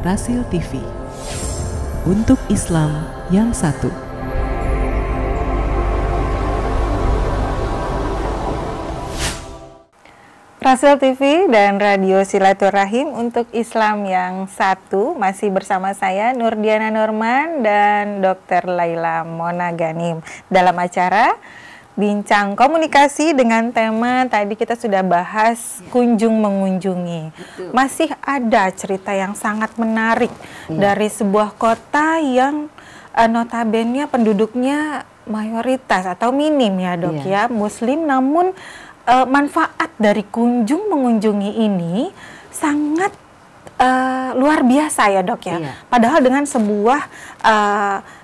Rasil TV. Untuk Islam yang satu. Rasil TV dan Radio Silaturahim untuk Islam yang satu, masih bersama saya Nurdiana Norman dan Dr. Laila Monaganim dalam acara Bincang Komunikasi dengan tema tadi kita sudah bahas kunjung mengunjungi. Betul. Masih ada cerita yang sangat menarik dari sebuah kota yang notabene penduduknya mayoritas atau minim ya dok ya, Muslim, namun manfaat dari kunjung mengunjungi ini sangat luar biasa ya dok ya. Padahal dengan sebuah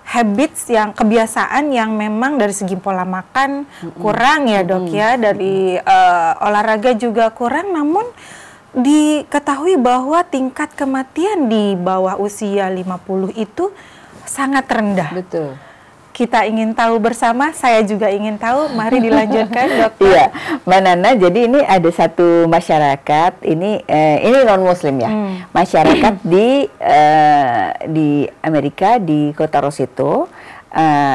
habits yang kebiasaan yang memang dari segi pola makan kurang ya dok ya, dari olahraga juga kurang, namun diketahui bahwa tingkat kematian di bawah usia 50 itu sangat rendah. Betul. Kita ingin tahu bersama, saya juga ingin tahu. Mari dilanjutkan, dokter. Iya, Mbak Nana. Jadi ini ada satu masyarakat, ini non Muslim ya, masyarakat di Amerika, di kota Roseto,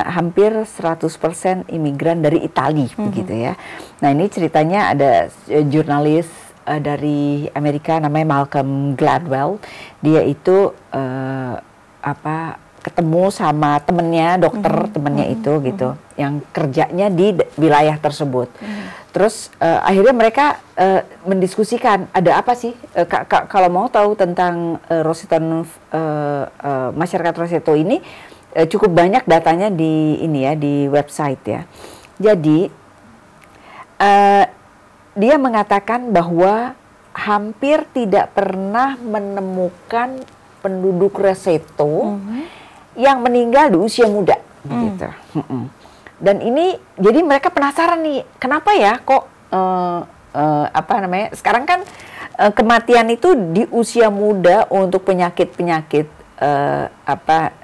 hampir 100% imigran dari Italia, begitu ya. Nah ini ceritanya ada jurnalis dari Amerika namanya Malcolm Gladwell. Dia itu ketemu sama temennya, dokter temennya itu gitu, yang kerjanya di wilayah tersebut. Terus akhirnya mereka mendiskusikan ada apa sih, kalau mau tahu tentang Roseto, masyarakat Roseto ini cukup banyak datanya di ini ya, di website ya. Jadi dia mengatakan bahwa hampir tidak pernah menemukan penduduk Roseto yang meninggal di usia muda, begitu. Dan ini, jadi mereka penasaran nih, kenapa ya kok sekarang kan kematian itu di usia muda untuk penyakit-penyakit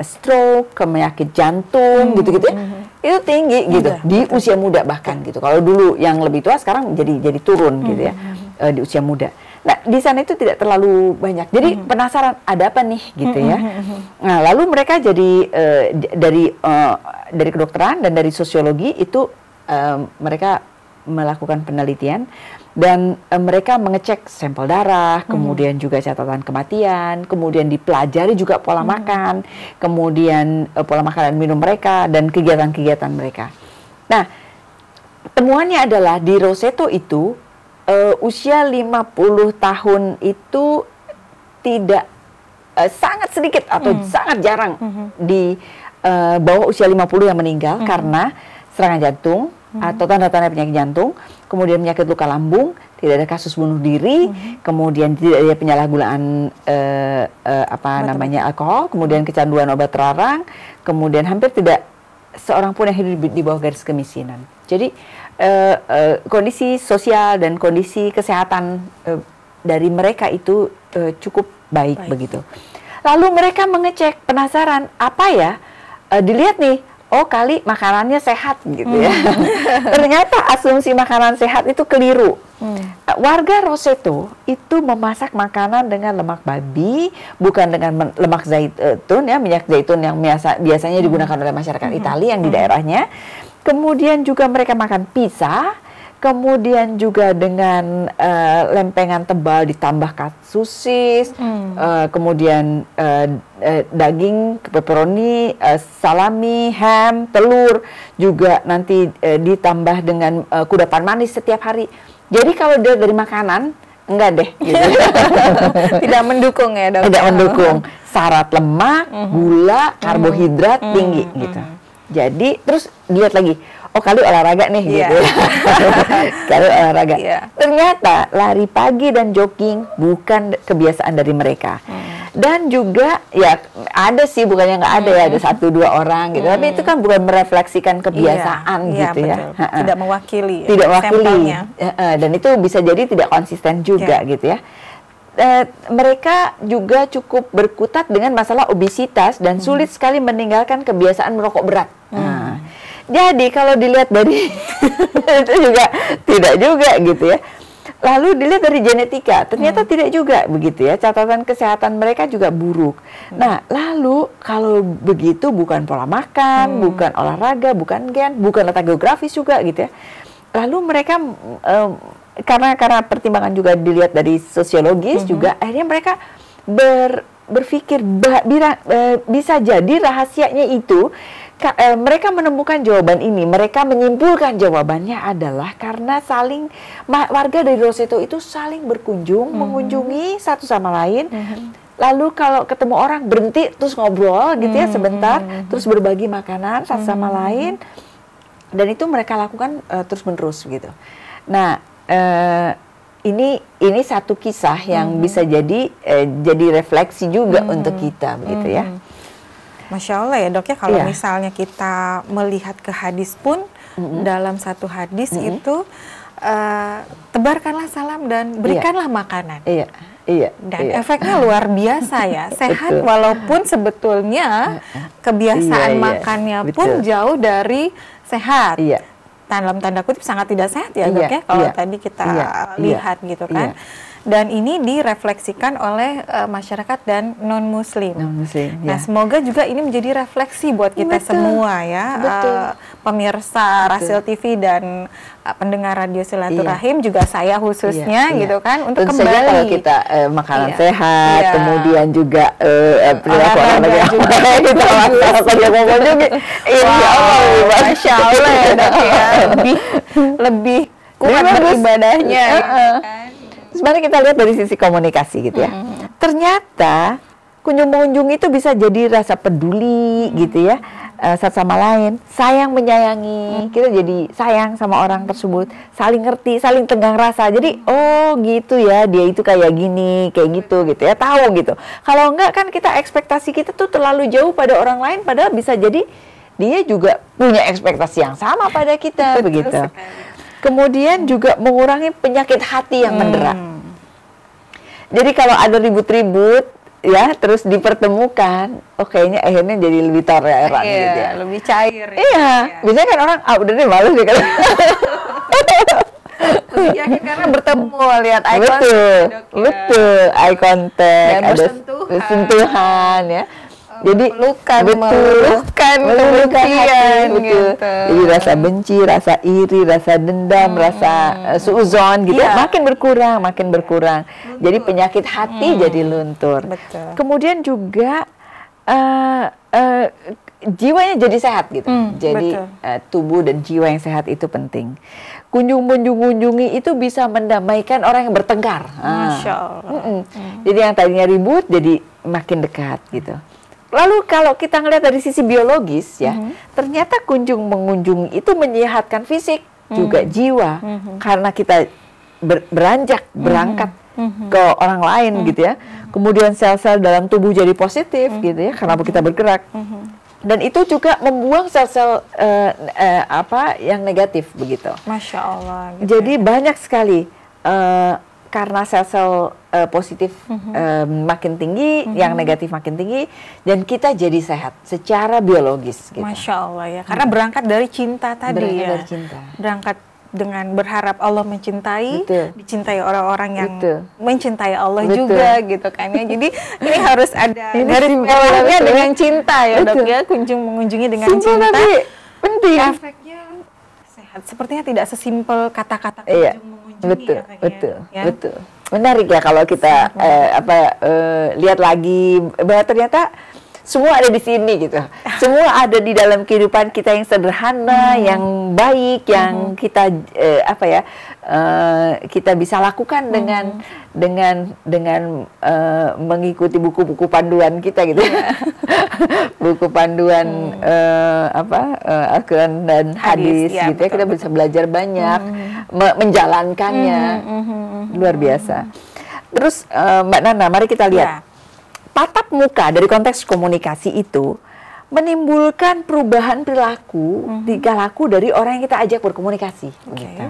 stroke, penyakit jantung, gitu-gitu, itu tinggi gitu di usia muda bahkan gitu. Kalau dulu yang lebih tua, sekarang jadi turun gitu ya, di usia muda. Nah, di sana itu tidak terlalu banyak. Jadi penasaran ada apa nih gitu ya. Nah, lalu mereka jadi dari kedokteran dan dari sosiologi itu mereka melakukan penelitian dan mereka mengecek sampel darah, kemudian juga catatan kematian, kemudian dipelajari juga pola makan, kemudian pola makan dan minum mereka dan kegiatan-kegiatan mereka. Nah, temuannya adalah di Roseto itu usia 50 tahun itu tidak sangat sedikit atau sangat jarang di bawah usia 50 yang meninggal karena serangan jantung atau tanda-tanda penyakit jantung, kemudian penyakit luka lambung, tidak ada kasus bunuh diri, kemudian tidak ada penyalahgunaan alkohol, kemudian kecanduan obat terlarang, kemudian hampir tidak seorang pun yang hidup di bawah garis kemiskinan. Jadi kondisi sosial dan kondisi kesehatan dari mereka itu cukup baik begitu. Lalu mereka mengecek, penasaran apa ya, dilihat nih, oh kali makanannya sehat gitu ya. Ternyata asumsi makanan sehat itu keliru. Warga Roseto itu memasak makanan dengan lemak babi, bukan dengan lemak zaitun ya, minyak zaitun yang biasanya digunakan oleh masyarakat Italia yang di daerahnya. Kemudian juga mereka makan pizza, kemudian juga dengan lempengan tebal ditambah sosis, kemudian daging, pepperoni, salami, ham, telur, juga nanti ditambah dengan kudapan manis setiap hari. Jadi kalau dia dari makanan, enggak deh. Gitu. Tidak mendukung ya dok? Tidak mendukung. Syarat lemak, gula, karbohidrat tinggi gitu. Jadi terus dilihat lagi, oh kali olahraga nih gitu. Kali olahraga. Ternyata lari pagi dan jogging bukan kebiasaan dari mereka. Dan juga ya ada sih, bukannya nggak ada ya, ada 1-2 orang gitu. Tapi itu kan bukan merefleksikan kebiasaan gitu ya. Tidak mewakili. Tidak mewakili. Dan itu bisa jadi tidak konsisten juga gitu ya. Mereka juga cukup berkutat dengan masalah obesitas dan sulit sekali meninggalkan kebiasaan merokok berat. Jadi kalau dilihat dari itu juga tidak juga gitu ya. Lalu dilihat dari genetika, ternyata tidak juga begitu ya, catatan kesehatan mereka juga buruk. Nah, lalu kalau begitu bukan pola makan, bukan olahraga, bukan gen, bukan letak geografis juga gitu ya. Lalu mereka karena pertimbangan juga dilihat dari sosiologis juga, akhirnya mereka berpikir bisa jadi rahasianya itu mereka menemukan jawaban ini, mereka menyimpulkan jawabannya adalah karena warga dari Roseto itu saling berkunjung, mengunjungi satu sama lain. Lalu kalau ketemu orang berhenti terus ngobrol gitu ya sebentar, terus berbagi makanan satu sama lain, dan itu mereka lakukan terus-menerus gitu. Nah, ini satu kisah yang bisa jadi refleksi juga untuk kita begitu ya. Masya Allah ya dok ya, kalau misalnya kita melihat ke hadis pun, dalam satu hadis itu tebarkanlah salam dan berikanlah makanan. Dan efeknya luar biasa ya, sehat walaupun sebetulnya kebiasaan makannya pun jauh dari sehat. Dalam tanda kutip sangat tidak sehat ya dok ya, kalau tadi kita lihat gitu kan. Dan ini direfleksikan oleh masyarakat dan non-muslim. Nah, semoga juga ini menjadi refleksi buat kita semua ya, pemirsa Rasil TV dan pendengar Radio Silaturahim, juga saya khususnya gitu kan, untuk tentu kembali saja kalau kita makanan sehat, kemudian juga olahraga juga kita ngomong juga, Masya Allah ya dok ya, lebih kuat beribadahnya. Sebenarnya kita lihat dari sisi komunikasi gitu ya. Ternyata kunjung-mengunjung itu bisa jadi rasa peduli gitu ya, satu sama lain, sayang menyayangi. Kita jadi sayang sama orang tersebut, saling ngerti, saling tenggang rasa. Jadi oh gitu ya, dia itu kayak gini, kayak gitu ya, tahu gitu. Kalau enggak kan kita ekspektasi kita tuh terlalu jauh pada orang lain, padahal bisa jadi dia juga punya ekspektasi yang sama pada kita begitu. Kemudian juga mengurangi penyakit hati yang mendera. Jadi kalau ada ribut-ribut ya, terus dipertemukan, kayaknya akhirnya jadi lebih toleran gitu ya. Lebih cair. Iya, biasanya kan orang, udah deh males deh kan. Lebih yakin karena bertemu, lihat eye contact. Betul, eye contact, ada sentuhan ya. Jadi meluluhkan kebencian gitu. Jadi rasa benci, rasa iri, rasa dendam, rasa suuzon gitu makin berkurang. Jadi penyakit hati jadi luntur. Kemudian juga jiwanya jadi sehat gitu. Jadi tubuh dan jiwa yang sehat itu penting. Kunjungi itu bisa mendamaikan orang yang bertengkar. Masya Allah. Jadi yang tadinya ribut jadi makin dekat gitu. Lalu kalau kita ngelihat dari sisi biologis ya, ternyata mengunjungi itu menyehatkan fisik juga jiwa, karena kita berangkat ke orang lain gitu ya. Kemudian sel-sel dalam tubuh jadi positif gitu ya, karena kita bergerak. Dan itu juga membuang sel-sel yang negatif begitu. Masya Allah. Gitu. Jadi banyak sekali karena sel-sel positif makin tinggi, yang negatif makin tinggi, dan kita jadi sehat secara biologis. Gitu. Masya Allah ya, karena berangkat dari cinta tadi ya. Berangkat dengan berharap Allah mencintai, dicintai orang-orang yang mencintai Allah juga gitu kan ya. Jadi ini harus ada garis merahnya dengan cinta ya dok ya, mengunjungi dengan cinta. Tapi penting. Efeknya sehat. Sepertinya tidak sesimpel kata-kata mengunjungi. Betul. Menarik ya kalau kita lihat lagi bahwa ternyata semua ada di sini gitu. Semua ada di dalam kehidupan kita yang sederhana, yang baik, yang kita kita bisa lakukan dengan mengikuti buku-buku panduan kita gitu. Buku panduan Al-Quran dan hadis gitu ya. Kita bisa belajar banyak, menjalankannya. Luar biasa. Terus Mbak Nana, mari kita lihat. Tatap muka dari konteks komunikasi itu menimbulkan perubahan perilaku, tingkah laku dari orang yang kita ajak berkomunikasi. Gitu.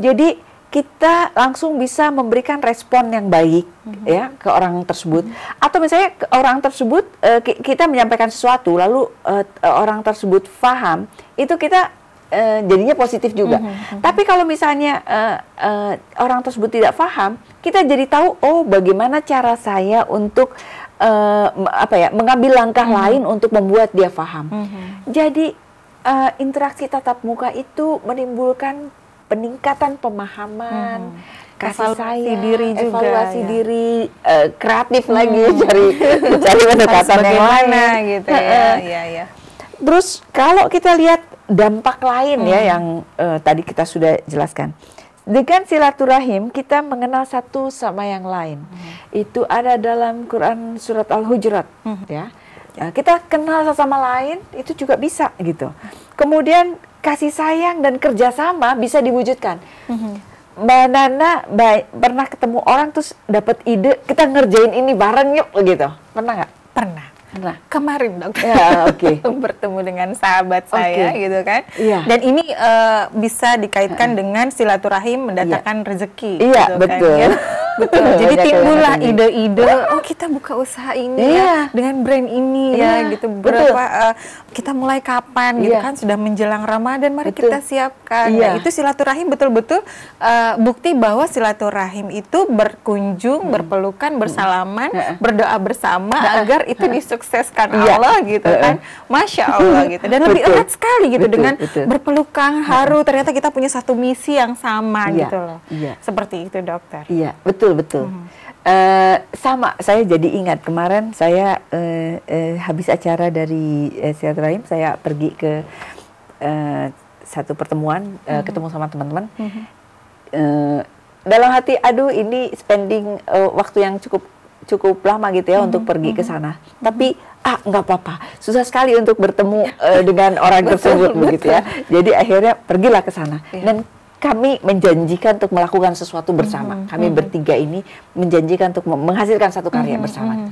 Jadi kita langsung bisa memberikan respon yang baik ya ke orang tersebut. Atau misalnya ke orang tersebut kita menyampaikan sesuatu lalu orang tersebut paham, itu kita jadinya positif juga. Tapi kalau misalnya orang tersebut tidak paham, kita jadi tahu, oh bagaimana cara saya untuk mengambil langkah lain untuk membuat dia paham. Jadi interaksi tatap muka itu menimbulkan peningkatan pemahaman, kasih sayang, diri juga, evaluasi ya. diri, kreatif lagi cari pendekatan yang lain gitu ya. Terus kalau kita lihat dampak lain ya yang tadi kita sudah jelaskan. Dengan silaturahim kita mengenal satu sama yang lain. Itu ada dalam Quran surat Al-Hujurat ya. Kita kenal satu sama lain itu juga bisa gitu. Kemudian kasih sayang dan kerjasama bisa diwujudkan. Mbak Nana pernah ketemu orang terus dapat ide kita ngerjain ini bareng yuk gitu. Pernah nggak? Pernah. Nah, kemarin dok, ya, bertemu dengan sahabat saya gitu kan, ya. Dan ini bisa dikaitkan dengan silaturahim mendatangkan rezeki. Iya, gitu betul. Kan, ya? Betul. Jadi Banyak timbullah ide-ide, oh kita buka usaha ini ya, dengan brand ini ya, gitu. Berapa kita mulai kapan gitu kan, sudah menjelang Ramadan, mari kita siapkan. Nah, itu silaturahim betul-betul bukti bahwa silaturahim itu berkunjung, berpelukan, bersalaman, berdoa bersama agar itu disukseskan Allah gitu kan. Masya Allah gitu. Dan lebih erat sekali gitu dengan berpelukan haru, ternyata kita punya satu misi yang sama gitu loh. Seperti itu dokter. Iya, betul. Sama, saya jadi ingat kemarin saya habis acara dari silaturahim, saya pergi ke satu pertemuan, ketemu sama teman-teman. Dalam hati, aduh ini spending waktu yang cukup lama gitu ya untuk pergi ke sana. Tapi nggak apa-apa, susah sekali untuk bertemu dengan orang tersebut begitu ya. Jadi akhirnya pergilah ke sana dan kami menjanjikan untuk melakukan sesuatu bersama. Kami bertiga ini menjanjikan untuk menghasilkan satu karya bersama.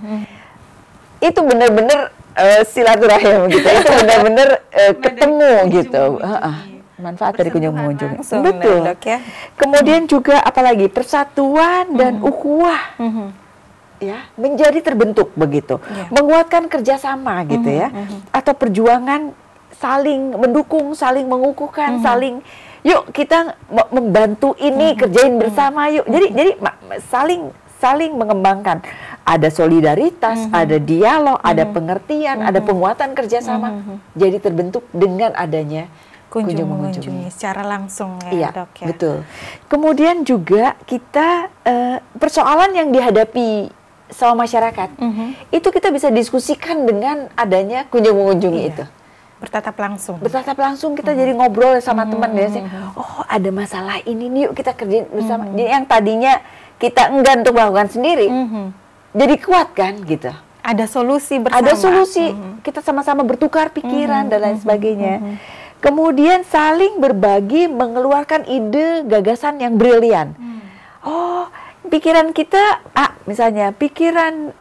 Itu benar-benar silaturahim gitu. Itu benar-benar ketemu gitu. Manfaat dari kunjung mengunjung. Betul. Dok, ya. Kemudian juga apalagi persatuan dan ukhuwah. Ya, menjadi terbentuk begitu. Menguatkan kerjasama gitu ya. Atau perjuangan saling mendukung, saling mengukuhkan, yuk kita membantu ini, kerjain bersama yuk. Jadi saling mengembangkan. Ada solidaritas, ada dialog, ada pengertian, ada penguatan kerjasama. Jadi terbentuk dengan adanya kunjung mengunjungi secara langsung ya, dok ya. Betul. Kemudian juga kita persoalan yang dihadapi sama masyarakat, itu kita bisa diskusikan dengan adanya kunjung mengunjungi itu. Bertatap langsung kita jadi ngobrol sama teman ya, oh ada masalah ini nih, yuk kita kerjain bersama. Jadi yang tadinya kita enggan untuk melakukan sendiri, jadi kuat kan gitu. Ada solusi bersama. Ada solusi, kita sama-sama bertukar pikiran dan lain sebagainya. Kemudian saling berbagi, mengeluarkan ide, gagasan yang brilian. Oh, pikiran kita misalnya, pikiran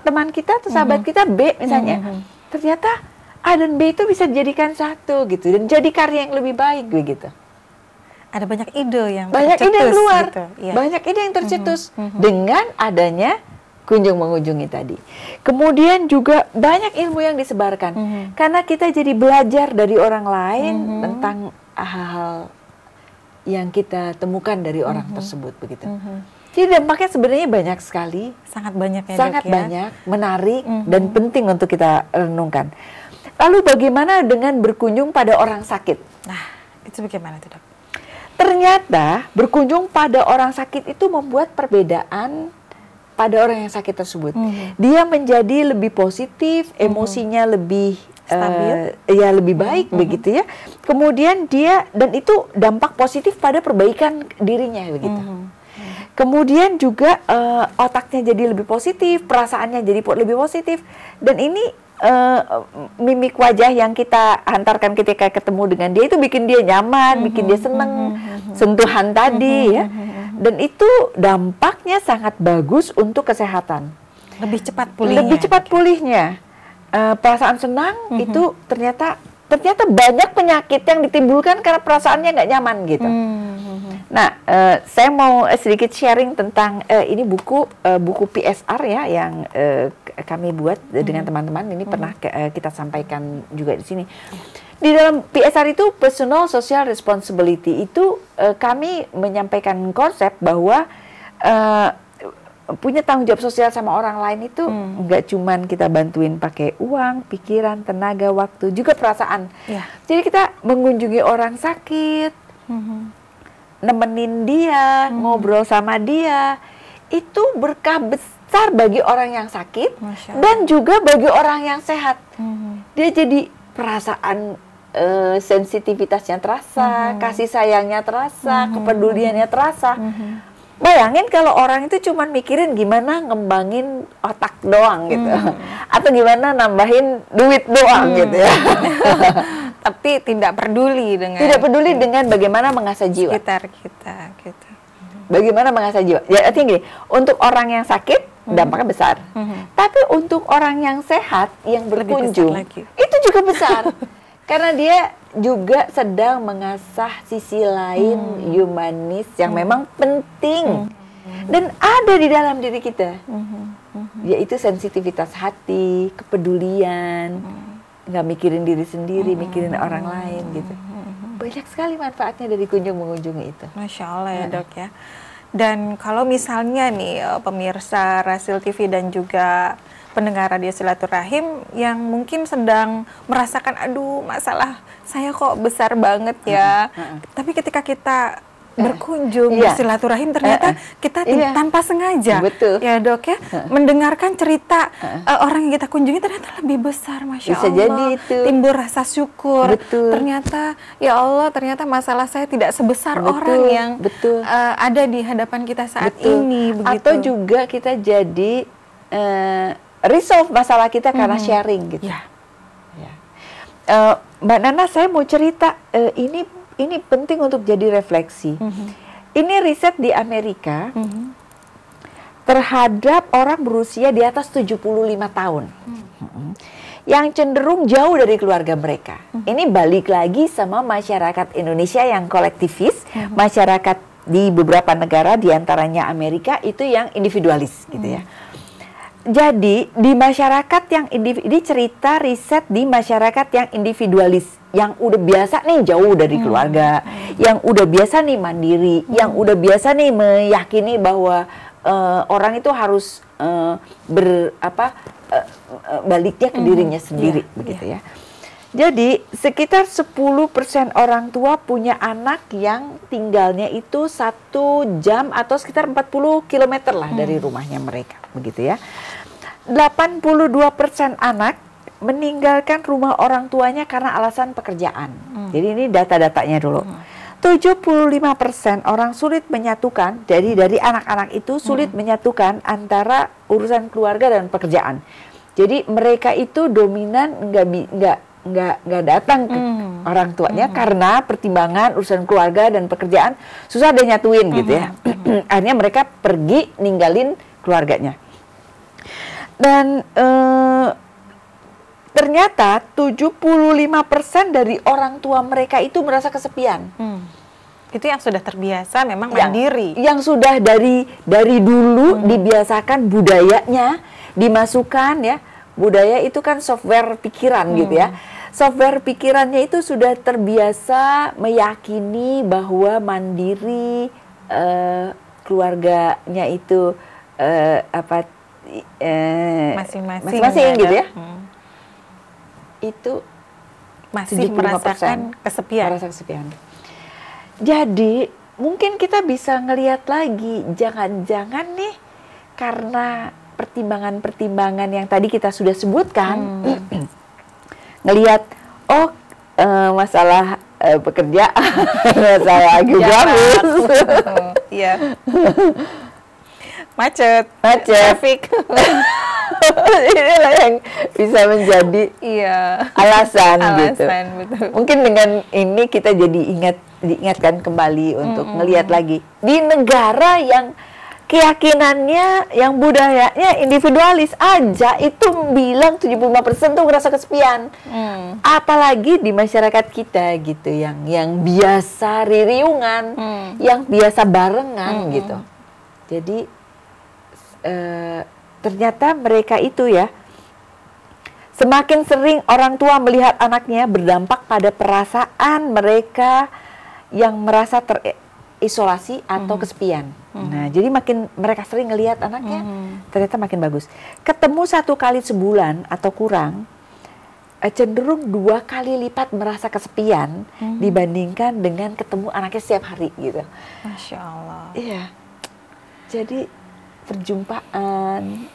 teman kita atau sahabat kita B misalnya, ternyata A dan B itu bisa dijadikan satu gitu dan jadi karya yang lebih baik begitu. Ada banyak ide yang keluar, gitu. Banyak ide yang tercetus dengan adanya kunjung mengunjungi tadi. Kemudian juga banyak ilmu yang disebarkan karena kita jadi belajar dari orang lain tentang hal-hal yang kita temukan dari orang tersebut begitu. Jadi dampaknya sebenarnya banyak sekali, sangat banyak ya, sangat dok, banyak, menarik dan penting untuk kita renungkan. Lalu bagaimana dengan berkunjung pada orang sakit? Nah, itu bagaimana tuh, dok? Ternyata berkunjung pada orang sakit itu membuat perbedaan pada orang yang sakit tersebut. Dia menjadi lebih positif, emosinya lebih stabil, lebih baik begitu ya. Kemudian dan itu dampak positif pada perbaikan dirinya begitu. Kemudian juga otaknya jadi lebih positif, perasaannya jadi lebih positif, dan ini mimik wajah yang kita hantarkan ketika ketemu dengan dia itu bikin dia nyaman, bikin dia seneng, sentuhan tadi ya, dan itu dampaknya sangat bagus untuk kesehatan. Lebih cepat pulihnya. Perasaan senang itu ternyata banyak penyakit yang ditimbulkan karena perasaannya nggak nyaman gitu. Nah, saya mau sedikit sharing tentang ini buku PSR ya yang kami buat dengan teman-teman. Ini pernah kita sampaikan juga di sini. Di dalam PSR itu personal social responsibility itu kami menyampaikan konsep bahwa punya tanggung jawab sosial sama orang lain itu nggak cuman kita bantuin pakai uang, pikiran, tenaga, waktu, juga perasaan. Jadi kita mengunjungi orang sakit, nemenin dia, ngobrol sama dia, itu berkah besar bagi orang yang sakit dan juga bagi orang yang sehat. Dia jadi perasaan sensitivitasnya terasa, kasih sayangnya terasa, kepeduliannya terasa. Bayangin kalau orang itu cuma mikirin gimana ngembangin otak doang gitu, atau gimana nambahin duit doang gitu ya. Tapi tidak peduli dengan bagaimana mengasah jiwa sekitar kita gitu. Bagaimana mengasah jiwa. Ya artinya gini, untuk orang yang sakit dampaknya besar. Tapi untuk orang yang sehat yang berkunjung itu juga besar. Karena dia juga sedang mengasah sisi lain humanis yang memang penting dan ada di dalam diri kita, yaitu sensitivitas hati, kepedulian, nggak mikirin diri sendiri, mikirin orang lain gitu. Banyak sekali manfaatnya dari kunjung mengunjungi itu. Masya Allah ya dok ya. Dan kalau misalnya nih pemirsa Rasil TV dan juga pendengar Radio Silaturahim yang mungkin sedang merasakan, aduh masalah saya kok besar banget ya. Tapi ketika kita berkunjung bersilaturahim ternyata kita tanpa sengaja, ya dok ya, mendengarkan cerita orang yang kita kunjungi ternyata lebih besar, Masya Bisa Allah. jadi itu. Timbul rasa syukur. Ternyata ya Allah, ternyata masalah saya tidak sebesar orang yang ada di hadapan kita saat ini. Begitu. Atau juga kita jadi resolve masalah kita karena sharing gitu. Mbak Nana, saya mau cerita ini penting untuk jadi refleksi. Ini riset di Amerika terhadap orang berusia di atas 75 tahun yang cenderung jauh dari keluarga mereka. Ini balik lagi sama masyarakat Indonesia yang kolektivis, masyarakat di beberapa negara diantaranya Amerika itu yang individualis gitu ya. Jadi di masyarakat yang ini cerita riset di masyarakat yang individualis, yang udah biasa nih jauh dari keluarga, yang udah biasa nih mandiri, yang udah biasa nih meyakini bahwa orang itu harus baliknya ke dirinya sendiri, begitu ya. Jadi sekitar 10% orang tua punya anak yang tinggalnya itu 1 jam atau sekitar 40 km lah dari rumahnya mereka, begitu ya. 82% anak meninggalkan rumah orang tuanya karena alasan pekerjaan. Jadi ini data-datanya dulu. 75% orang sulit menyatukan, jadi dari anak-anak itu sulit menyatukan antara urusan keluarga dan pekerjaan. Jadi mereka itu dominan nggak datang ke orang tuanya karena pertimbangan urusan keluarga dan pekerjaan susah deh nyatuin gitu ya. Akhirnya mereka pergi ninggalin keluarganya. Dan ternyata 75% dari orang tua mereka itu merasa kesepian. Itu yang sudah terbiasa memang mandiri. Yang sudah dari dulu dibiasakan budayanya dimasukkan ya. Budaya itu kan software pikiran gitu ya. Software pikirannya itu sudah terbiasa meyakini bahwa mandiri, keluarganya itu masing-masing gitu ya. Itu masih merasakan kesepian. Jadi mungkin kita bisa ngelihat lagi, jangan-jangan nih karena pertimbangan-pertimbangan yang tadi kita sudah sebutkan, ngelihat masalah pekerjaan, masalah geografi, macet, traffic. Inilah yang bisa menjadi alasan gitu. Betul. Mungkin dengan ini kita jadi diingatkan kembali untuk ngelihat lagi di negara yang keyakinannya, yang budayanya individualis aja itu bilang 75% tuh ngerasa kesepian. Apalagi di masyarakat kita gitu yang biasa ririungan, yang biasa barengan gitu. Jadi ternyata mereka itu ya Semakin sering orang tua melihat anaknya berdampak pada perasaan mereka yang merasa terisolasi atau kesepian. Nah, jadi makin mereka sering ngelihat anaknya, ternyata makin bagus. Ketemu 1 kali sebulan atau kurang, cenderung 2 kali lipat merasa kesepian dibandingkan dengan ketemu anaknya setiap hari gitu. Masya Allah. Iya. Jadi perjumpaan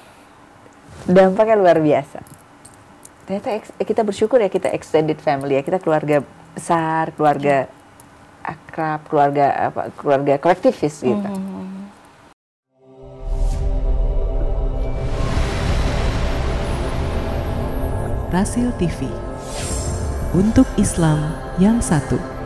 dampaknya luar biasa. Ternyata kita bersyukur ya, kita extended family ya, kita keluarga besar, keluarga akrab, keluarga kolektivis gitu. Rasil TV untuk Islam yang satu.